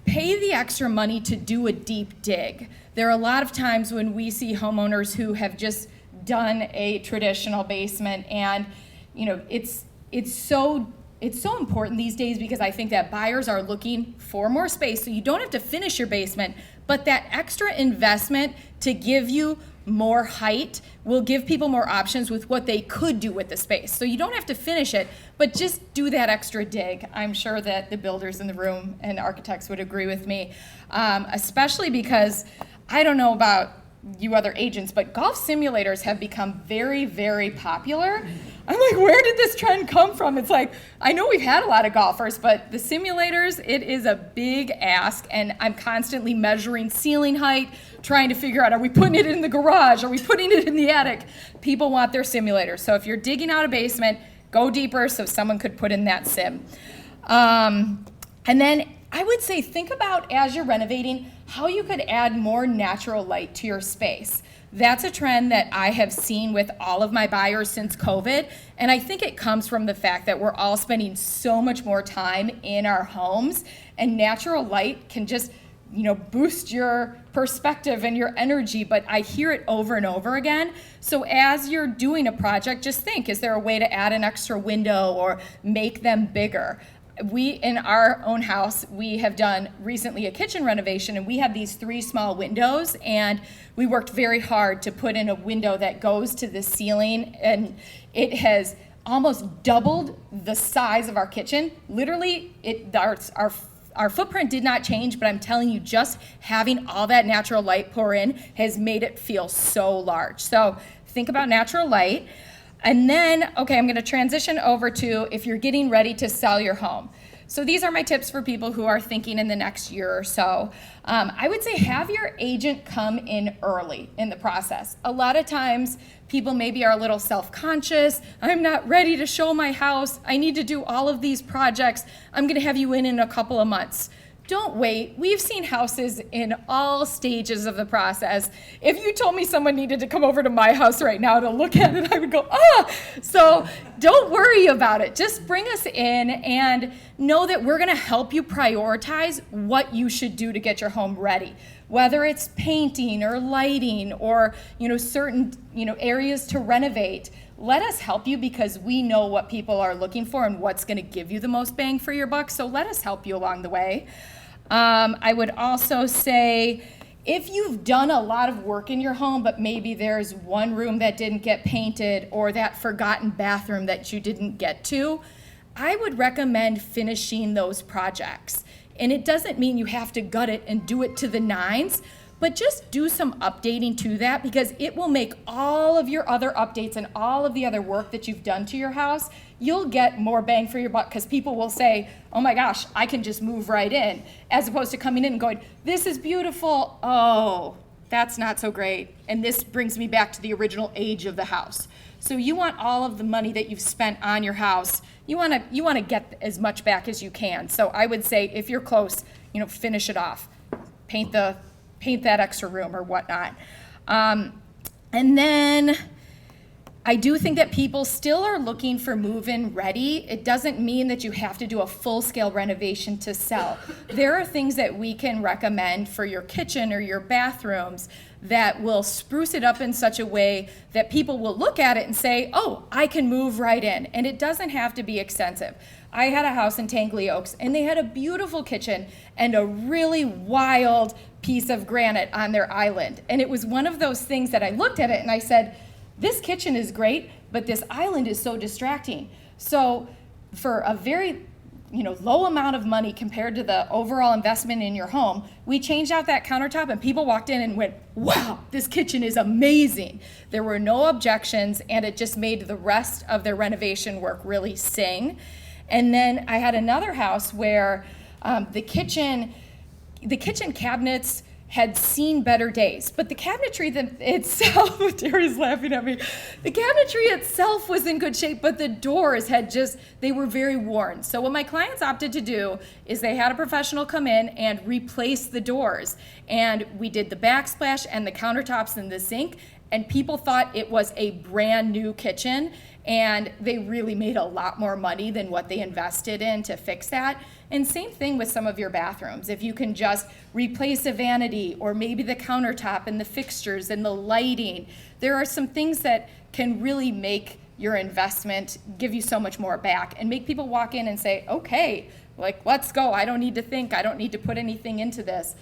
pay the extra money to do a deep dig. There are a lot of times when we see homeowners who have just done a traditional basement, and it's so important these days, because I think that buyers are looking for more space, so you don't have to finish your basement, but that extra investment to give you more height will give people more options with what they could do with the space. So you don't have to finish it, but just do that extra dig. I'm sure that the builders in the room and architects would agree with me, especially because I don't know about you other agents, but golf simulators have become very, very popular. I'm like, where did this trend come from? It's like, I know we've had a lot of golfers, but the simulators, it is a big ask, and I'm constantly measuring ceiling height, trying to figure out, are we putting it in the garage? Are we putting it in the attic? People want their simulators. So if you're digging out a basement, go deeper so someone could put in that sim. And then I would say, think about, as you're renovating, how you could add more natural light to your space. That's a trend that I have seen with all of my buyers since COVID, and I think it comes from the fact that we're all spending so much more time in our homes, and natural light can just boost your perspective and your energy, but I hear it over and over again. So as you're doing a project, just think, is there a way to add an extra window or make them bigger? We, in our own house, we have done recently a kitchen renovation, and we have these 3 small windows, and we worked very hard to put in a window that goes to the ceiling, and it has almost doubled the size of our kitchen. Literally, our footprint did not change, but I'm telling you, just having all that natural light pour in has made it feel so large. So think about natural light. And then, okay, I'm going to transition over to if you're getting ready to sell your home. So these are my tips for people who are thinking in the next year or so. I would say have your agent come in early in the process. A lot of times people maybe are a little self-conscious. I'm not ready to show my house. I need to do all of these projects. I'm going to have you in a couple of months. don't wait. We've seen houses in all stages of the process. If you told me someone needed to come over to my house right now to look at it, I would go, ah! So don't worry about it. Just bring us in and know that we're gonna help you prioritize what you should do to get your home ready. Whether it's painting or lighting or, certain, areas to renovate. Let us help you because we know what people are looking for and what's gonna give you the most bang for your buck. So let us help you along the way. I would also say, if you've done a lot of work in your home, but maybe there's one room that didn't get painted or that forgotten bathroom that you didn't get to, I would recommend finishing those projects. And it doesn't mean you have to gut it and do it to the nines, but just do some updating to that because it will make all of your other updates and all of the other work that you've done to your house, you'll get more bang for your buck because people will say, oh my gosh, I can just move right in, as opposed to coming in and going, this is beautiful, oh, that's not so great, and this brings me back to the original age of the house. So you want all of the money that you've spent on your house, you want to get as much back as you can. So I would say if you're close, finish it off, paint that extra room or whatnot. And then I do think that people still are looking for move-in ready. It doesn't mean that you have to do a full-scale renovation to sell. There are things that we can recommend for your kitchen or your bathrooms that will spruce it up in such a way that people will look at it and say, oh, I can move right in. And it doesn't have to be extensive. I had a house in Tangley Oaks, and they had a beautiful kitchen and a really wild piece of granite on their island. And it was one of those things that I looked at it and I said, this kitchen is great, but this island is so distracting. So for a very low amount of money compared to the overall investment in your home, we changed out that countertop and people walked in and went, wow, this kitchen is amazing. There were no objections and it just made the rest of their renovation work really sing. And then I had another house where the kitchen cabinets had seen better days, but the cabinetry itself, Terry's laughing at me, the cabinetry itself was in good shape, but the doors they were very worn. So what my clients opted to do is they had a professional come in and replace the doors. And we did the backsplash and the countertops and the sink, and people thought it was a brand new kitchen, and they really made a lot more money than what they invested in to fix that. And same thing with some of your bathrooms. If you can just replace a vanity or maybe the countertop and the fixtures and the lighting, there are some things that can really make your investment give you so much more back and make people walk in and say, okay, let's go. I don't need to think. I don't need to put anything into this.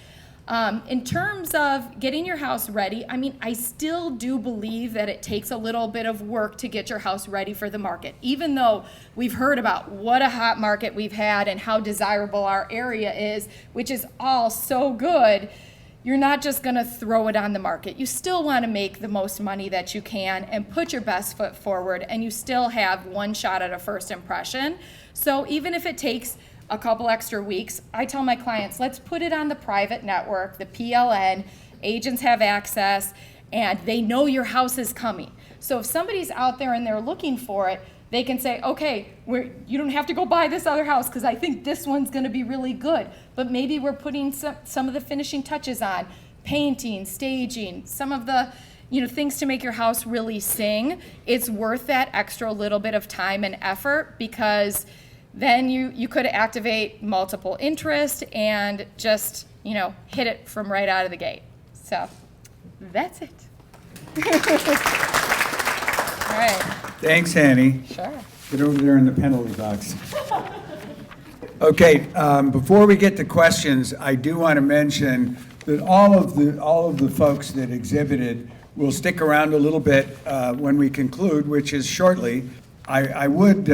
In terms of getting your house ready, I still do believe that it takes a little bit of work to get your house ready for the market. Even though we've heard about what a hot market we've had and how desirable our area is, which is all so good, you're not just gonna throw it on the market. You still wanna make the most money that you can and put your best foot forward, and you still have one shot at a first impression. So even if it takes a couple extra weeks, I tell my clients, let's put it on the private network, the PLN, agents have access, and they know your house is coming. So if somebody's out there and they're looking for it, they can say, okay, you don't have to go buy this other house because I think this one's gonna be really good, but maybe we're putting some of the finishing touches on, painting, staging, some of the things to make your house really sing. It's worth that extra little bit of time and effort because then you could activate multiple interest and just, hit it from right out of the gate. So that's it. All right. Thanks, Annie. Sure. Get over there in the penalty box. Okay, before we get to questions, I do want to mention that all of the folks that exhibited will stick around a little bit when we conclude, which is shortly. I would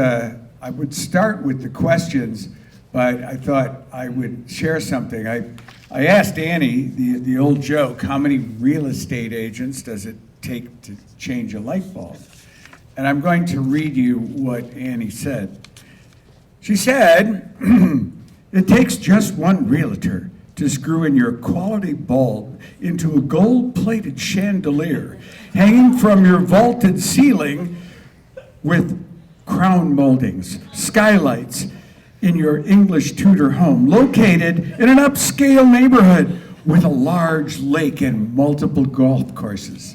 start with the questions, but I thought I would share something. I asked Annie the old joke, how many real estate agents does it take to change a light bulb? And I'm going to read you what Annie said. She said, it takes just one realtor to screw in your quality bulb into a gold-plated chandelier hanging from your vaulted ceiling with crown moldings, skylights, in your English Tudor home, located in an upscale neighborhood with a large lake and multiple golf courses.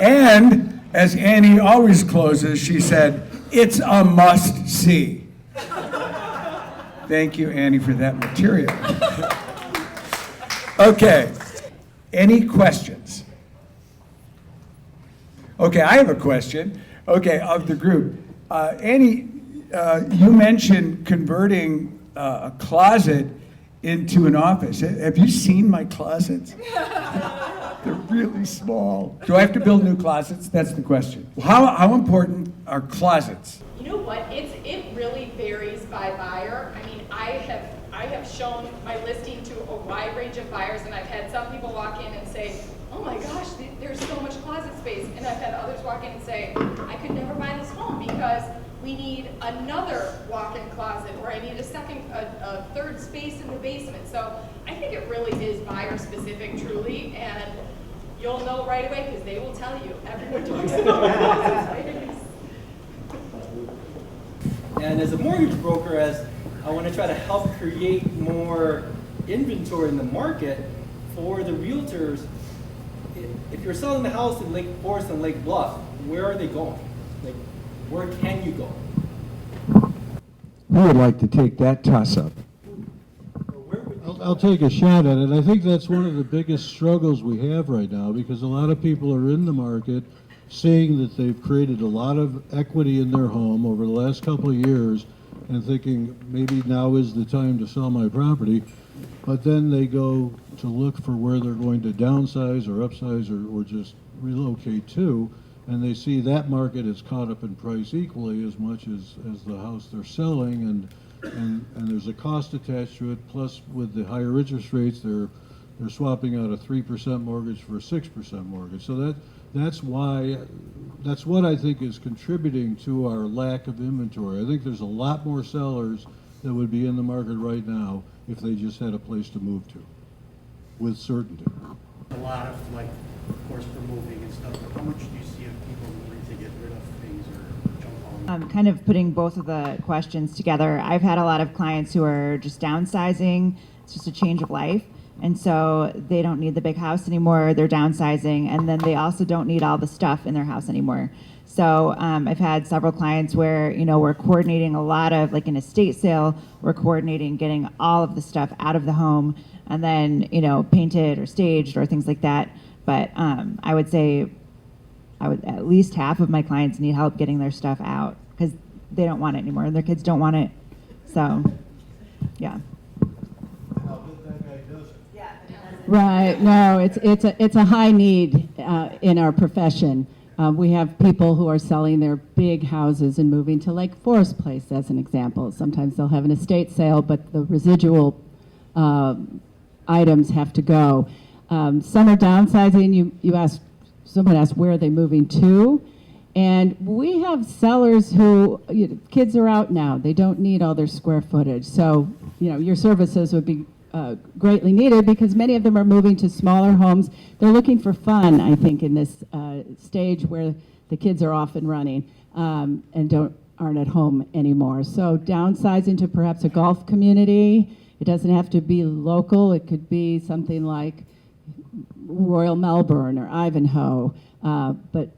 And as Annie always closes, she said, it's a must-see. Thank you, Annie, for that material. Okay, any questions? Okay, I have a question, okay, of the group. Annie, you mentioned converting a closet into an office. Have you seen my closets? They're really small. Do I have to build new closets? That's the question. How important are closets? You know what? It really varies by buyer. I mean, I have shown my listing to a wide range of buyers, and I've had some people walk in and say, "Oh my gosh, there's so much closet space," and I've had others walk in and say, "I could never buy this home because we need another walk-in closet, or I need a third space in the basement." So I think it really is buyer-specific, truly, and you'll know right away because they will tell you. Everyone talks about closet space. And as a mortgage broker, as I want to try to help create more inventory in the market for the realtors, if you're selling the house in Lake Forest and Lake Bluff, where are they going? Like, where can you go? Who would like to take that toss-up? I'll take a shot at it. I think that's one of the biggest struggles we have right now, because a lot of people are in the market seeing that they've created a lot of equity in their home over the last couple of years and thinking maybe now is the time to sell my property, but then they go to look for where they're going to downsize or upsize or just relocate to, and they see that market is caught up in price equally as much as the house they're selling, and there's a cost attached to it. Plus, with the higher interest rates, they're swapping out a 3% mortgage for a 6% mortgage. So that's what I think is contributing to our lack of inventory. I think there's a lot more sellers that would be in the market right now if they just had a place to move to, with certainty. A lot of, like, of course, for moving and stuff, but how much do you see of people willing to get rid of things or jump on? Kind of putting both of the questions together. I've had a lot of clients who are just downsizing. It's just a change of life. And so they don't need the big house anymore. They're downsizing. And then they also don't need all the stuff in their house anymore. So I've had several clients where, we're coordinating a lot of, like an estate sale, we're coordinating getting all of the stuff out of the home and then, painted or staged or things like that. But I would say at least half of my clients need help getting their stuff out because they don't want it anymore and their kids don't want it. So, yeah. Right, no, it's a high need in our profession. We have people who are selling their big houses and moving to Lake Forest Place, as an example. Sometimes they'll have an estate sale, but the residual items have to go. Some are downsizing. Someone asked where are they moving to, and we have sellers who kids are out now. They don't need all their square footage, so your services would be greatly needed because many of them are moving to smaller homes. They're looking for fun, I think, in this stage where the kids are off and running and aren't at home anymore. So downsizing to perhaps a golf community. It doesn't have to be local. It could be something like Royal Melbourne or Ivanhoe, but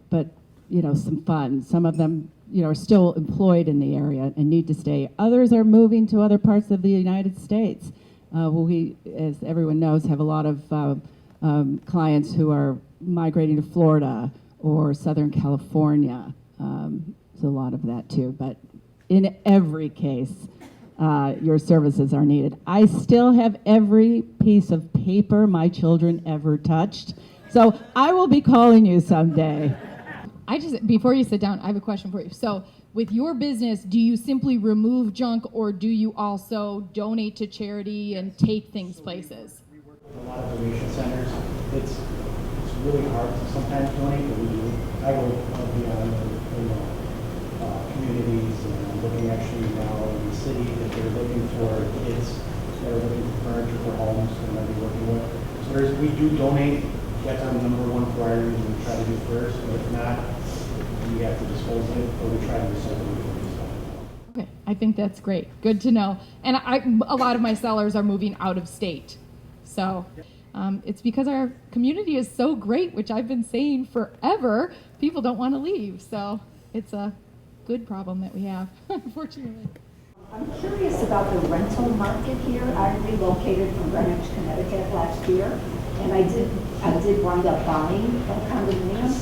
some fun. Some of them are still employed in the area and need to stay. Others are moving to other parts of the United States. We, as everyone knows, have a lot of clients who are migrating to Florida or Southern California. There's a lot of that too, but in every case, your services are needed. I still have every piece of paper my children ever touched, so I will be calling you someday. Before you sit down, I have a question for you. So with your business, do you simply remove junk or do you also donate to charity and take things places? We work with a lot of donation centers. It's really hard to sometimes donate, but we do. I go beyond the communities and looking actually now in the city that they're looking for kids that are looking for furniture for homes and that we're working with. So we do donate. That's our number one priority we try to do first, but if not, we have to dispose of it, or we try to recycle it. Okay, I think that's great. Good to know. And a lot of my sellers are moving out of state. So it's because our community is so great, which I've been saying forever. People don't want to leave. So it's a good problem that we have, unfortunately. I'm curious about the rental market here. I relocated from Greenwich, Connecticut last year, and I did wind up buying a condominium,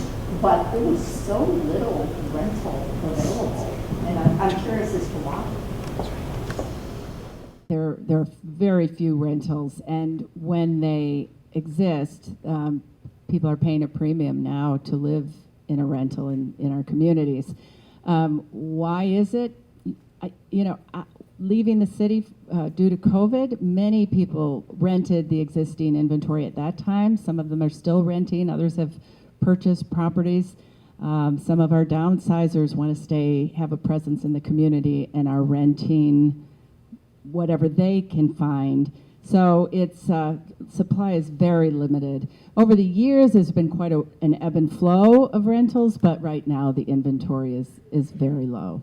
but there was so little rental available, and I'm curious as to why. There are very few rentals, and when they exist, people are paying a premium now to live in a rental in our communities. Why is it? Leaving the city due to COVID, many people rented the existing inventory at that time. Some of them are still renting. Others have purchased properties. Some of our downsizers want to have a presence in the community and are renting whatever they can find. So it's supply is very limited. Over the years, there's been quite an ebb and flow of rentals, but right now the inventory is very low.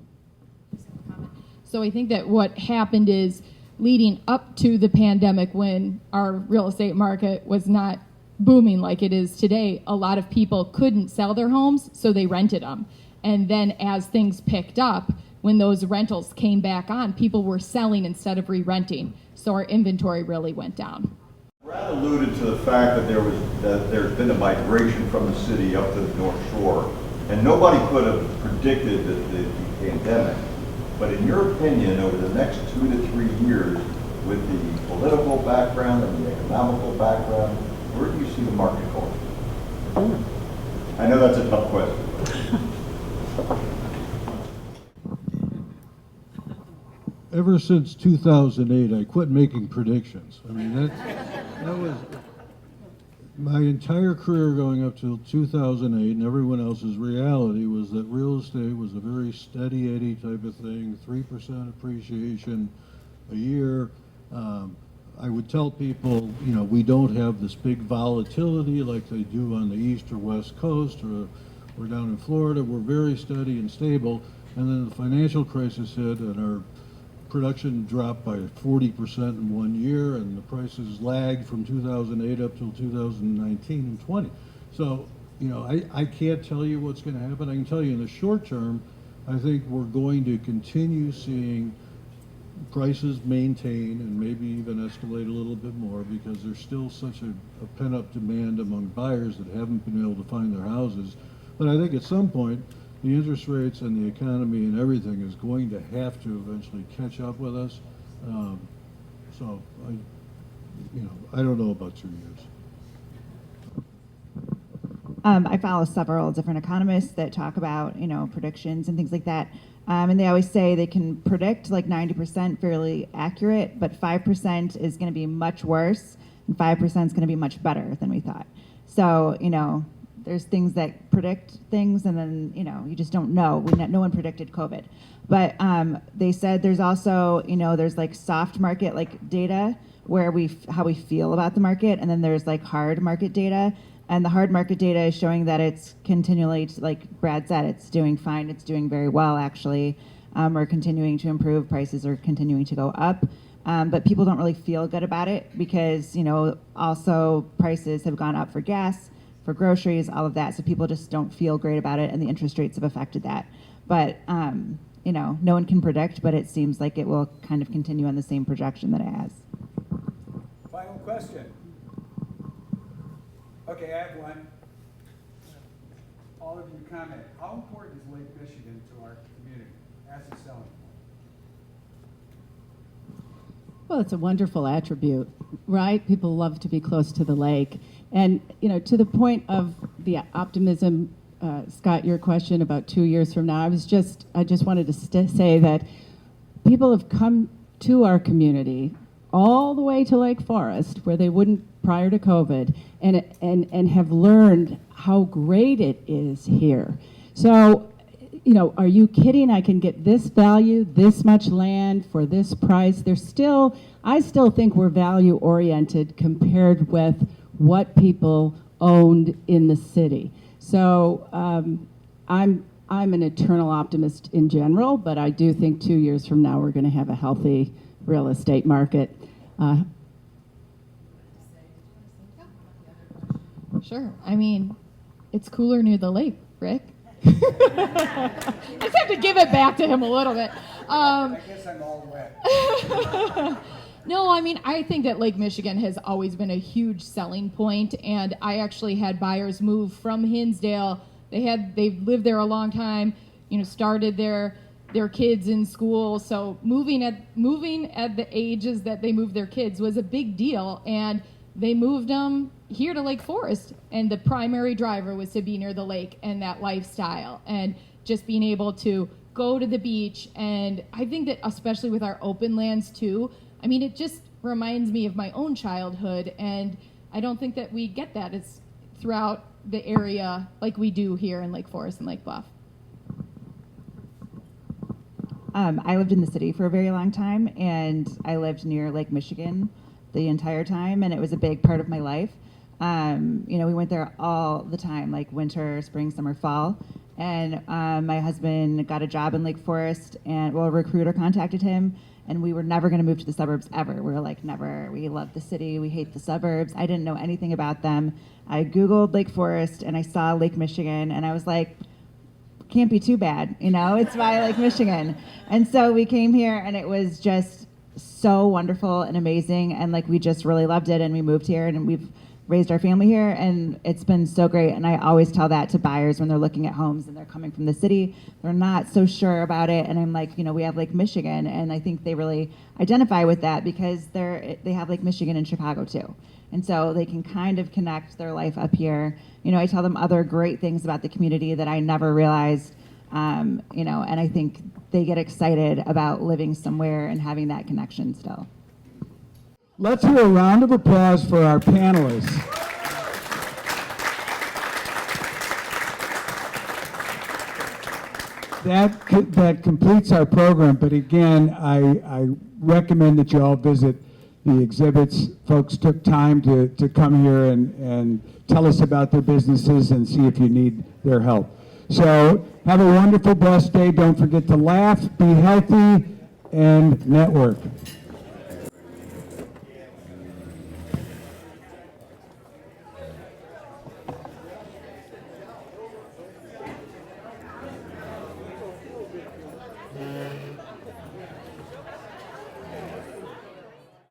So I think that what happened is leading up to the pandemic, when our real estate market was not booming like it is today, a lot of people couldn't sell their homes, so they rented them. And then as things picked up, when those rentals came back on, people were selling instead of re-renting. So our inventory really went down. Brad alluded to the fact that there's been a migration from the city up to the North Shore, and nobody could have predicted the pandemic. But in your opinion, over the next 2 to 3 years, with the political background and the economical background, where do you see the market going? I know that's a tough question. Ever since 2008, I quit making predictions. I mean, that was my entire career going up till 2008, and everyone else's reality was that real estate was a very steady Eddie type of thing, 3% appreciation a year. I would tell people, we don't have this big volatility like they do on the East or West Coast or down in Florida. We're very steady and stable. And then the financial crisis hit, and our production dropped by 40% in 1 year, and the prices lagged from 2008 up till 2019 and 20. So, I can't tell you what's going to happen. I can tell you in the short term, I think we're going to continue seeing prices maintain and maybe even escalate a little bit more, because there's still such a pent-up demand among buyers that haven't been able to find their houses. But I think at some point, the interest rates and the economy and everything is going to have to eventually catch up with us. So I don't know about 2 years. I follow several different economists that talk about, predictions and things like that. And they always say they can predict like 90% fairly accurate, but 5% is going to be much worse, and 5% is going to be much better than we thought. So, there's things that predict things, and then, you just don't know. No one predicted COVID. But they said there's also, there's like soft market like data where how we feel about the market, and then there's like hard market data. And the hard market data is showing that it's continually, like Brad said, it's doing fine. It's doing very well, actually. We're continuing to improve. Prices are continuing to go up. But people don't really feel good about it because, also prices have gone up for gas, for groceries, all of that. So people just don't feel great about it, and the interest rates have affected that. But, no one can predict, but it seems like it will kind of continue on the same projection that it has. Final question. Okay, I have one. All of you comment. How important is Lake Michigan to our community as a selling point? Well, it's a wonderful attribute, right? People love to be close to the lake. And, to the point of the optimism, Scott, your question about 2 years from now, I just wanted to say that people have come to our community all the way to Lake Forest, where they wouldn't prior to COVID, and have learned how great it is here. So, are you kidding? I can get this value, this much land for this price. I still think we're value oriented compared with what people owned in the city. So I'm I'm an eternal optimist in general, but I do think 2 years from now we're going to have a healthy real estate market. Sure. I mean, it's cooler near the lake, Rick. I just have to give it back to him a little bit. I guess I'm all wet. No, I mean, I think that Lake Michigan has always been a huge selling point, and I actually had buyers move from Hinsdale. They've lived there a long time, started their kids in school. So moving at the ages that they moved their kids was a big deal, and they moved them here to Lake Forest, and the primary driver was to be near the lake and that lifestyle and just being able to go to the beach. And I think that especially with our open lands too, I mean, it just reminds me of my own childhood, and I don't think that we get that as throughout the area like we do here in Lake Forest and Lake Bluff. I lived in the city for a very long time, and I lived near Lake Michigan the entire time, and it was a big part of my life. We went there all the time, like winter, spring, summer, fall. And my husband got a job in Lake Forest, and a recruiter contacted him, and we were never going to move to the suburbs ever. We were like, never. We love the city. We hate the suburbs. I didn't know anything about them. I Googled Lake Forest, and I saw Lake Michigan, and I was like, can't be too bad, it's by Lake Michigan. And so we came here, and it was just so wonderful and amazing, and we just really loved it, and we moved here, and we've raised our family here, and it's been so great. And I always tell that to buyers when they're looking at homes and they're coming from the city, they're not so sure about it, and I'm like, we have Lake Michigan, and I think they really identify with that because they have Lake Michigan in Chicago too, and so they can kind of connect their life up here. I tell them other great things about the community that I never realized, and I think they get excited about living somewhere and having that connection still. Let's hear a round of applause for our panelists. That completes our program, but again, I recommend that you all visit the exhibits. Folks took time to come here and tell us about their businesses and see if you need their help. So have a wonderful, blessed day. Don't forget to laugh, be healthy, and network.